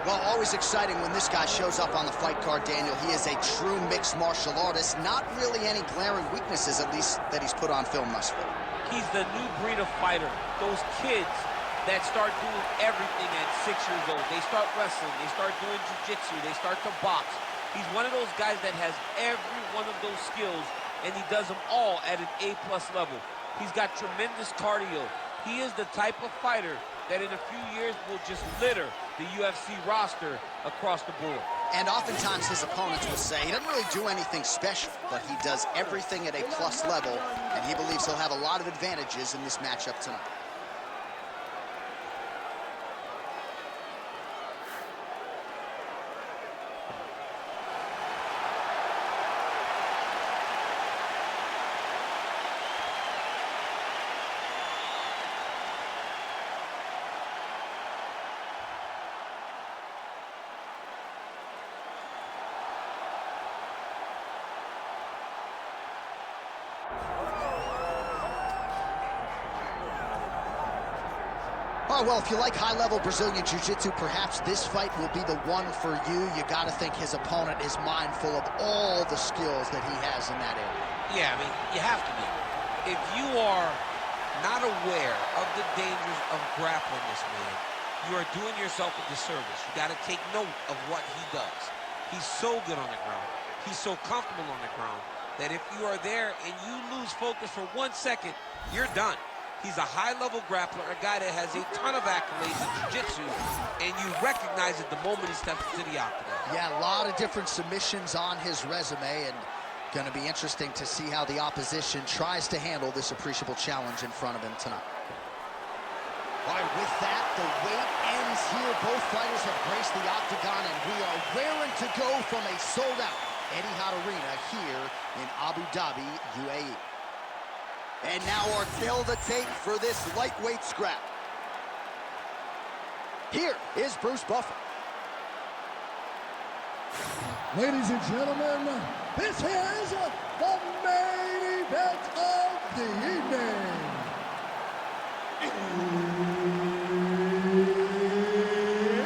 Well, always exciting when this guy shows up on the fight card, Daniel. He is a true mixed martial artist. Not really any glaring weaknesses, at least, that he's put on film thus far. He's the new breed of fighter. Those kids that start doing everything at 6 years old. They start wrestling. They start doing jiu-jitsu. They start to box. He's one of those guys that has every one of those skills, and he does them all at an A+ level. He's got tremendous cardio. He is the type of fighter that in a few years will just litter the UFC roster across the board. And oftentimes his opponents will say he doesn't really do anything special, but he does everything at A+ level, and he believes he'll have a lot of advantages in this matchup tonight. Oh, well, if you like high-level Brazilian Jiu-Jitsu, perhaps this fight will be the one for you. You got to think his opponent is mindful of all the skills that he has in that area. Yeah, I mean, you have to be. If you are not aware of the dangers of grappling this man, you are doing yourself a disservice. You got to take note of what he does. He's so good on the ground. He's so comfortable on the ground that if you are there and you lose focus for 1 second, you're done. He's a high-level grappler, a guy that has a ton of accolades in jiu-jitsu, and you recognize it the moment he steps into the octagon. Yeah, a lot of different submissions on his resume, and going to be interesting to see how the opposition tries to handle this appreciable challenge in front of him tonight. All right, with that, the wait ends here. Both fighters have graced the octagon, and we are raring to go from a sold-out Etihad Arena here in Abu Dhabi, UAE. And now our tale of the tape for this lightweight scrap. Here is Bruce Buffer. Ladies and gentlemen, this is the main event of the evening.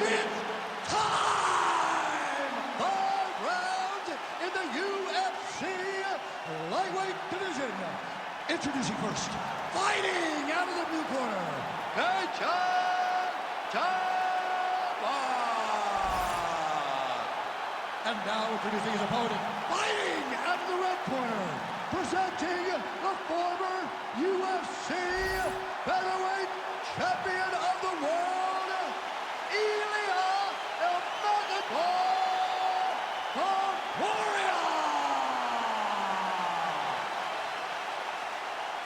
It's time! 5 rounds in the UFC lightweight division. Introducing first, fighting out of the blue corner, Talbott. And now introducing his opponent, fighting out of the red corner, presenting the former UFC featherweight champion of the world, Ilia Topuri.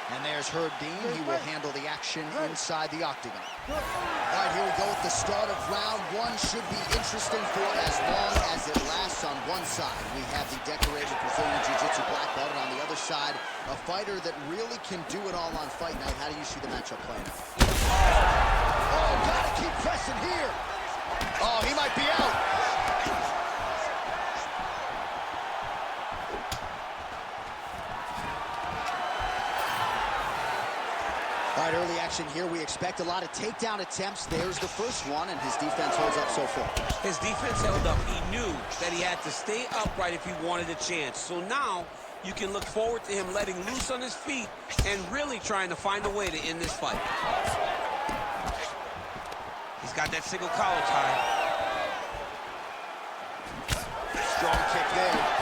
And there's Herb Dean. He will handle the action inside the octagon. All right, here we go with the start of round 1. Should be interesting for as long as it lasts. On one side, we have the decorated Brazilian Jiu-Jitsu black belt, and on the other side, a fighter that really can do it all on fight night. How do you see the matchup playing out? Oh, gotta keep pressing here. Oh, he might be out. All right, early action here. We expect a lot of takedown attempts. There's the first one, and his defense holds up so far. His defense held up. He knew that he had to stay upright if he wanted a chance. So now you can look forward to him letting loose on his feet and really trying to find a way to end this fight. He's got that single collar tie. Strong kick there.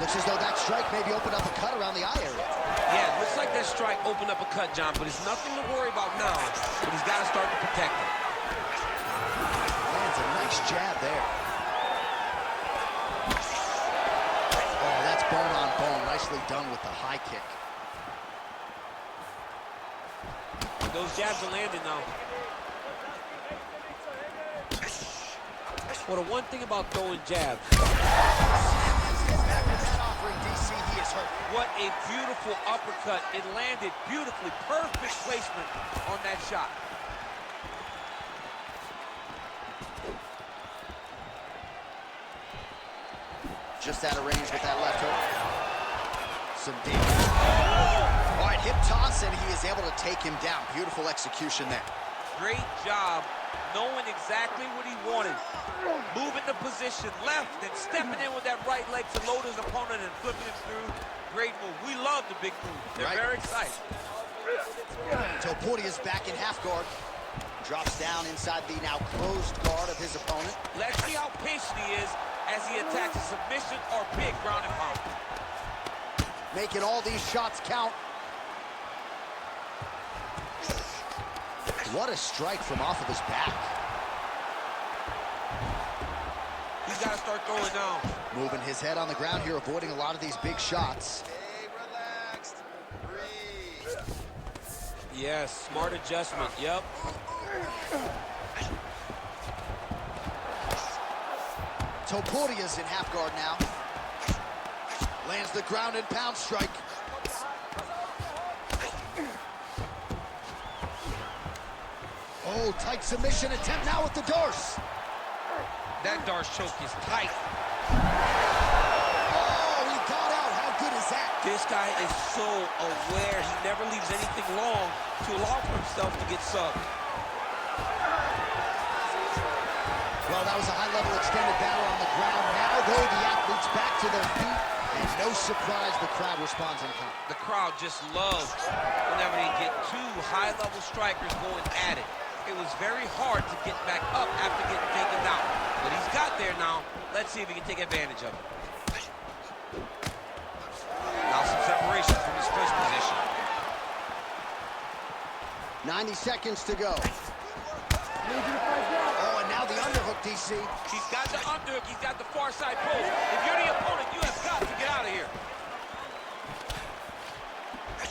Looks as though that strike maybe opened up a cut around the eye area. Yeah, it looks like that strike opened up a cut, John, but it's nothing to worry about now, but he's got to start to protect it. Lands a nice jab there. Oh, that's bone on bone. Nicely done with the high kick. Those jabs are landing now. Well, the one thing about throwing jabs, what a beautiful uppercut. It landed beautifully. Perfect placement on that shot. Just out of range with that left hook. Some damage. All right, hip toss, and he is able to take him down. Beautiful execution there. great job knowing exactly what he wanted. Moving the position left and stepping in with that right leg to load his opponent and flipping him through. Great move. We love the big move. They're very excited. Topuri is back in half guard. Drops down inside the now closed guard of his opponent. Let's see how patient he is as he attacks a submission or big ground and pound. Making all these shots count. What a strike from off of his back. He's got to start throwing down. Moving his head on the ground here, avoiding a lot of these big shots. Stay relaxed. Breathe. Yes, smart adjustment. Yep. Topuri is in half guard now. Lands the ground and pound strike. Oh, tight submission attempt now with the Darce. That Darce choke is tight. Oh, he got out. How good is that? This guy is so aware. He never leaves anything long to allow for himself to get subbed. Well, that was a high-level extended battle on the ground. Now, though, the athletes back to their feet. And no surprise, the crowd responds in kind. The crowd just loves whenever they get two high-level strikers going at it. It was very hard to get back up after getting taken down. But he's got there now. Let's see if he can take advantage of it. Now some separation from his first position. 90 seconds to go. Oh, and now the underhook, DC. He's got the underhook. He's got the far side post. If you're the opponent, you have got to get out of here.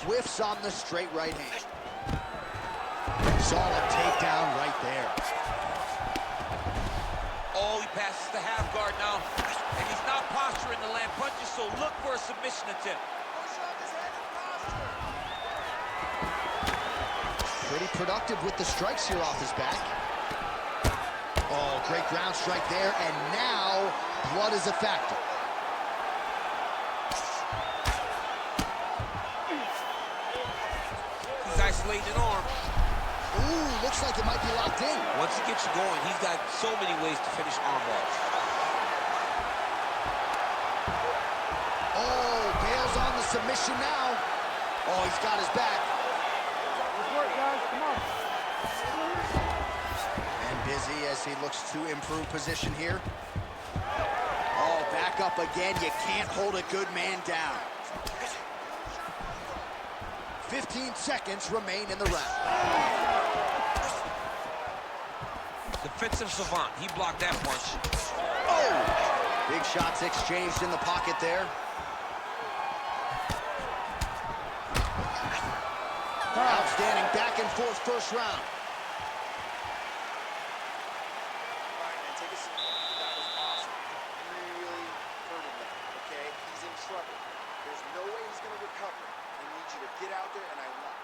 Whiffs on the straight right hand. Solid takedown right there. Oh, he passes the half guard now. And he's not posturing to land punches, so look for a submission attempt. Pretty productive with the strikes here off his back. Oh, great ground strike there, and now blood is a factor. He's isolating an arm. Ooh, looks like it might be locked in. Once he gets you going, he's got so many ways to finish arm bars. Oh, bails on the submission now. Oh, he's got his back. Good work, guys. Come on. And busy as he looks to improve position here. Oh, back up again. You can't hold a good man down. 15 seconds remain in the round. Defensive savant. He blocked that punch. Oh! Big shots exchanged in the pocket there. Outstanding back and forth first round. All right, man, take a seat. That was awesome. Really hurting him, okay? He's in trouble. There's no way he's going to recover. I need you to get out there, and I want...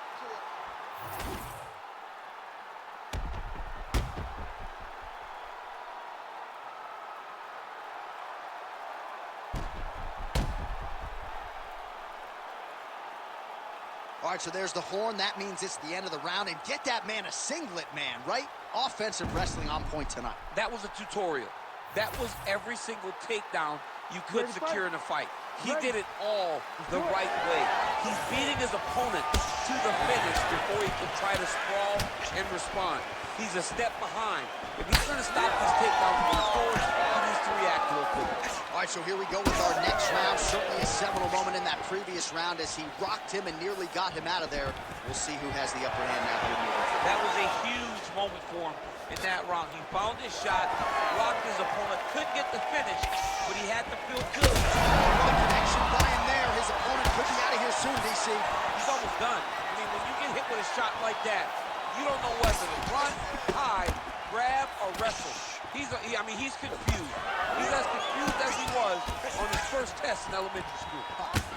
All right, so there's the horn. That means it's the end of the round. And get that man a singlet, man, right? Offensive wrestling on point tonight. That was a tutorial. That was every single takedown you could secure in a fight. He did it all the right way. He's beating his opponent to the finish before he can try to sprawl and respond. He's a step behind. If he's going to stop these takedowns moving forward, he needs to react real quick. All right, so here we go with our next round. Certainly a seminal moment in that previous round as he rocked him and nearly got him out of there. We'll see who has the upper hand now here moving forward. That was a huge moment for him in that round. He found his shot, rocked his opponent, couldn't get the finish, but he had to feel good. The connection by him there. His opponent could be out of here soon, DC. He's almost done. I mean, when you get hit with a shot like that, you don't know whether to run, hide, grab, or wrestle. I mean, he's confused. He's as confused as he was on his first test in elementary school.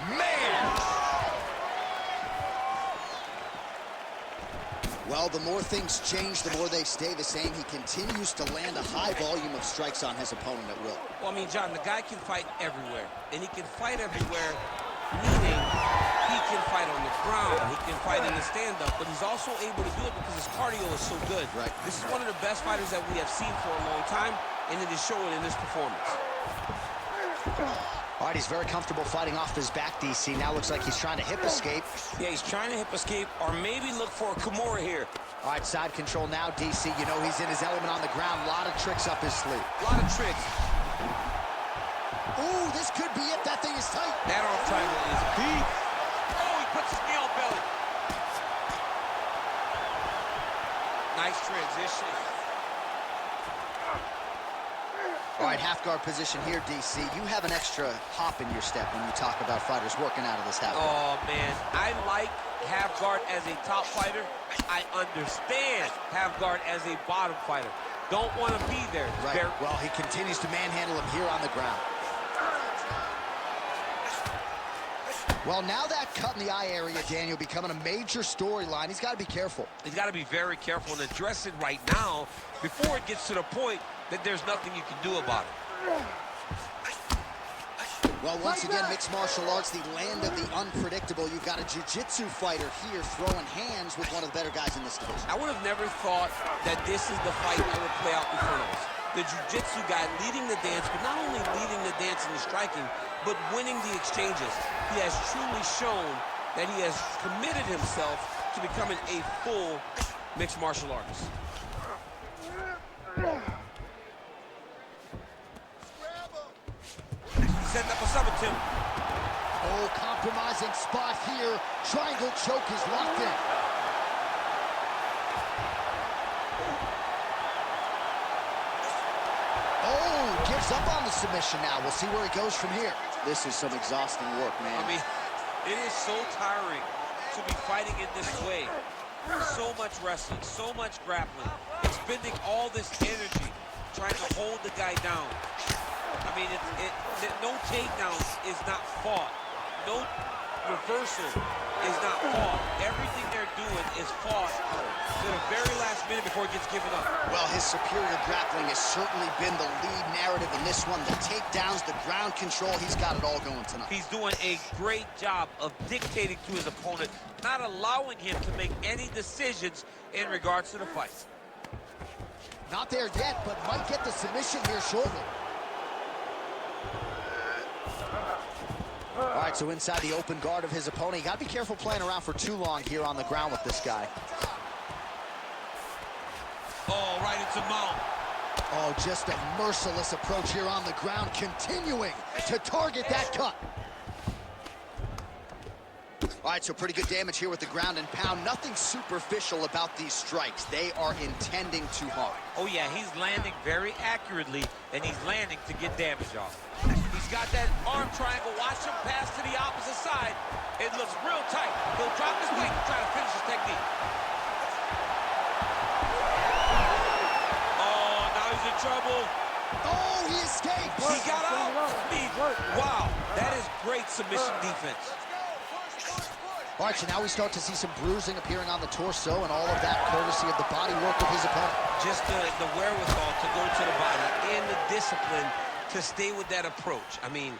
Man! Well, the more things change, the more they stay the same. He continues to land a high volume of strikes on his opponent at will. Well, I mean, John, the guy can fight everywhere, and he can fight everywhere meaning he can fight on the ground, he can fight in the stand-up, but he's also able to do it because his cardio is so good. Right. This is one of the best fighters that we have seen for a long time, and it is showing in this performance. All right, he's very comfortable fighting off his back, DC. Now looks like he's trying to hip escape. Yeah, he's trying to hip escape or maybe look for a Kimura here. All right, side control now, DC. You know he's in his element on the ground. A lot of tricks up his sleeve. A lot of tricks. Ooh, this could be it. That thing is tight. That arm triangle is deep. Oh, he puts his knee on belly. Nice transition. All right, half guard position here, DC. You have an extra hop in your step when you talk about fighters working out of this half guard. Oh, man. I like half guard as a top fighter. I understand half guard as a bottom fighter. Don't want to be there. Right. Well, he continues to manhandle him here on the ground. Well, now that cut in the eye area, Daniel, becoming a major storyline. He's got to be careful. He's got to be very careful and address it right now before it gets to the point that there's nothing you can do about it. Well, once again, mixed martial arts, the land of the unpredictable. You've got a jiu-jitsu fighter here throwing hands with one of the better guys in this division. I would have never thought that this is the fight that would play out in front of us. The jiu-jitsu guy leading the dance, but not only leading the dance in the striking, but winning the exchanges. He has truly shown that he has committed himself to becoming a full mixed martial artist. Setting up a sub attempt. Oh, compromising spot here. Triangle choke is locked in. Oh, gives up on the submission now. We'll see where he goes from here. This is some exhausting work, man. I mean, it is so tiring to be fighting in this way. So much wrestling, so much grappling, expending all this energy trying to hold the guy down. I mean, no takedowns is not fought. No reversal is not fought. Everything they're doing is fought to the very last minute before it gets given up. Well, his superior grappling has certainly been the lead narrative in this one. The takedowns, the ground control, he's got it all going tonight. He's doing a great job of dictating to his opponent, not allowing him to make any decisions in regards to the fight. Not there yet, but might get the submission here shortly. All right, so inside the open guard of his opponent. You got to be careful playing around for too long here on the ground with this guy. Oh, right into mount. Oh, just a merciless approach here on the ground, continuing to target that cut. All right, so pretty good damage here with the ground and pound. Nothing superficial about these strikes. They are intending to harm. Oh, yeah, he's landing very accurately, and he's landing to get damage off. He's got that arm triangle. Watch him pass to the opposite side. It looks real tight. He'll drop his weight and try to finish his technique. Oh, now he's in trouble. Oh, he escaped. He got out. Wow, that is great submission defense. All right, so now we start to see some bruising appearing on the torso, and all of that courtesy of the body work of his opponent. Just the wherewithal to go to the body and the discipline to stay with that approach. I mean,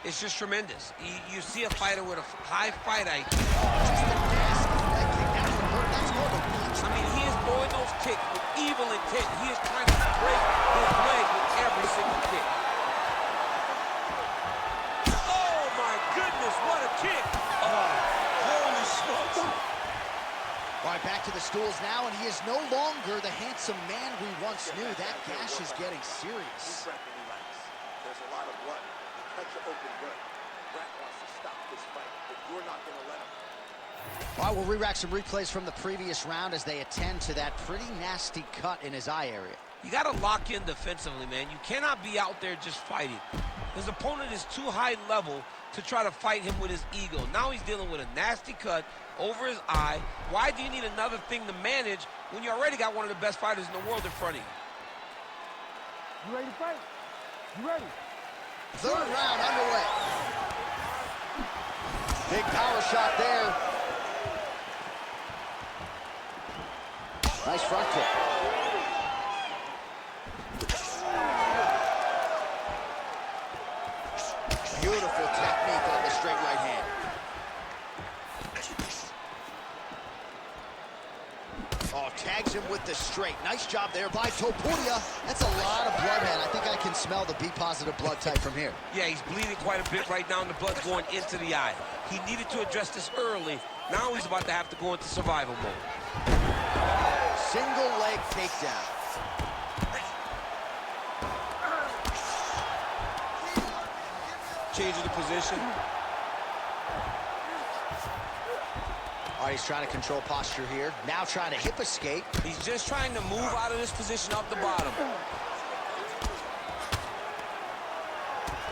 it's just tremendous. You see a fighter with a high fight IQ. Just a nasty leg kick. That would hurt. That's more of a punch. I mean, he is throwing those kicks with evil intent. He is trying to break his leg with every single kick. Oh, my goodness, what a kick. Oh, holy smokes. All right, back to the stools now, and he is no longer the handsome man we once knew. That gash is getting serious. There's a lot of blood. Cut your open gut. Brett wants to stop this fight, but you're not going to let him. All right, we'll re-rack some replays from the previous round as they attend to that pretty nasty cut in his eye area. You got to lock in defensively, man. You cannot be out there just fighting. His opponent is too high level to try to fight him with his ego. Now he's dealing with a nasty cut over his eye. Why do you need another thing to manage when you already got one of the best fighters in the world in front of you? You ready to fight? You ready? Third round underway. Big power shot there. Nice front kick. Beautiful technique on the straight right hand. keep this straight. Nice job there by Topuri. That's a lot of blood, man. I think I can smell the B-positive blood type from here. Yeah, he's bleeding quite a bit right now, and the blood's going into the eye. He needed to address this early. Now he's about to have to go into survival mode. Single leg takedown. Changing the position. All right, he's trying to control posture here. Now trying to hip escape. He's just trying to move out of this position up the bottom.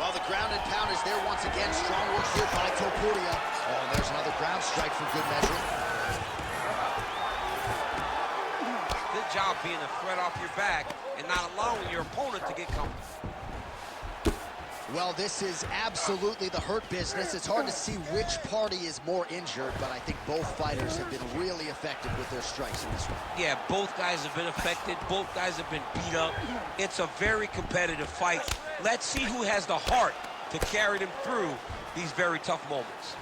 Well, the ground and pound is there once again. Strong work here by Topuri. Oh, and there's another ground strike for good measure. Good job being a threat off your back and not allowing your opponent to get comfortable. Well, this is absolutely the hurt business. It's hard to see which party is more injured, but I think both fighters have been really effective with their strikes in this one. Yeah, both guys have been affected. Both guys have been beat up. It's a very competitive fight. Let's see who has the heart to carry them through these very tough moments.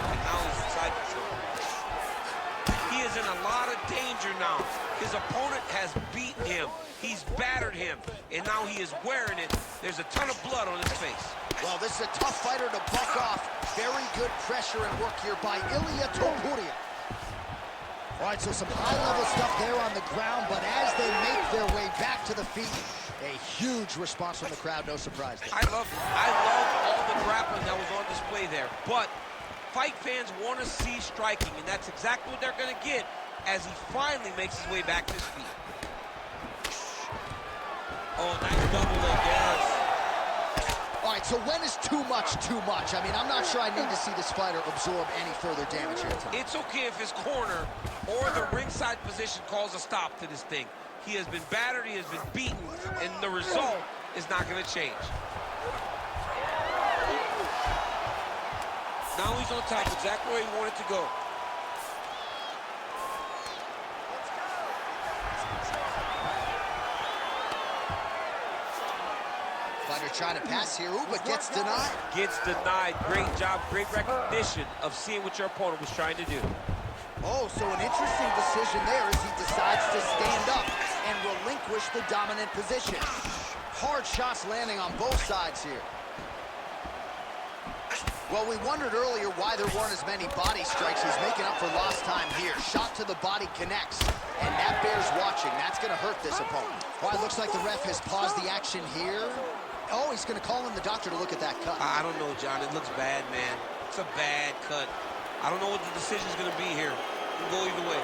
And now he's inside control. He is in a lot of danger now. His opponent has beaten him. He's battered him. And now he is wearing it. There's a ton of blood on his face. Well, this is a tough fighter to buck off. Very good pressure and work here by Ilia Topuri. All right, so some high-level stuff there on the ground, but as they make their way back to the feet, a huge response from the crowd, no surprise there. I love all the grappling that was on display there. But fight fans want to see striking, and that's exactly what they're going to get as he finally makes his way back to his feet. Oh, nice double leg, yes. All right, so when is too much too much? I mean, I'm not sure I need to see this fighter absorb any further damage here tonight. It's okay if his corner or the ringside position calls a stop to this thing. He has been battered, he has been beaten, and the result is not going to change. Now he's on top, exactly where he wanted to go. Fighter trying to pass here, ooh, but gets denied. Gets denied. Great job, great recognition of seeing what your opponent was trying to do. Oh, so an interesting decision there as he decides to stand up and relinquish the dominant position. Hard shots landing on both sides here. Well, we wondered earlier why there weren't as many body strikes. He's making up for lost time here. Shot to the body connects, and that bears watching. That's going to hurt this opponent. Well, it looks like the ref has paused the action here. Oh, he's going to call in the doctor to look at that cut. I don't know, John. It looks bad, man. It's a bad cut. I don't know what the decision's going to be here. It can go either way.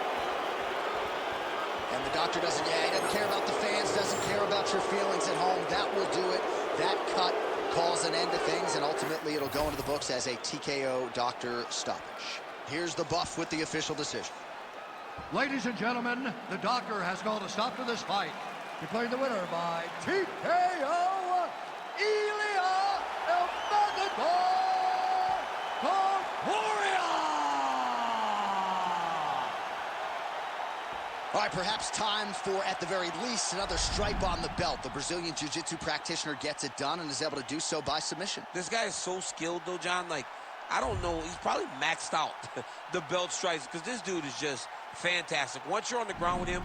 And the doctor he doesn't care about the fans, doesn't care about your feelings at home. That will do it. That cut calls an end to things, and ultimately it'll go into the books as a TKO doctor stoppage. Here's the buff with the official decision. Ladies and gentlemen, the doctor has called a stop to this fight. Declaring the winner by TKO, Ilia Topuri. All right, perhaps time for, at the very least, another stripe on the belt. The Brazilian Jiu-Jitsu practitioner gets it done and is able to do so by submission. This guy is so skilled, though, John. Like, I don't know. He's probably maxed out the belt strikes because this dude is just fantastic. Once you're on the ground with him,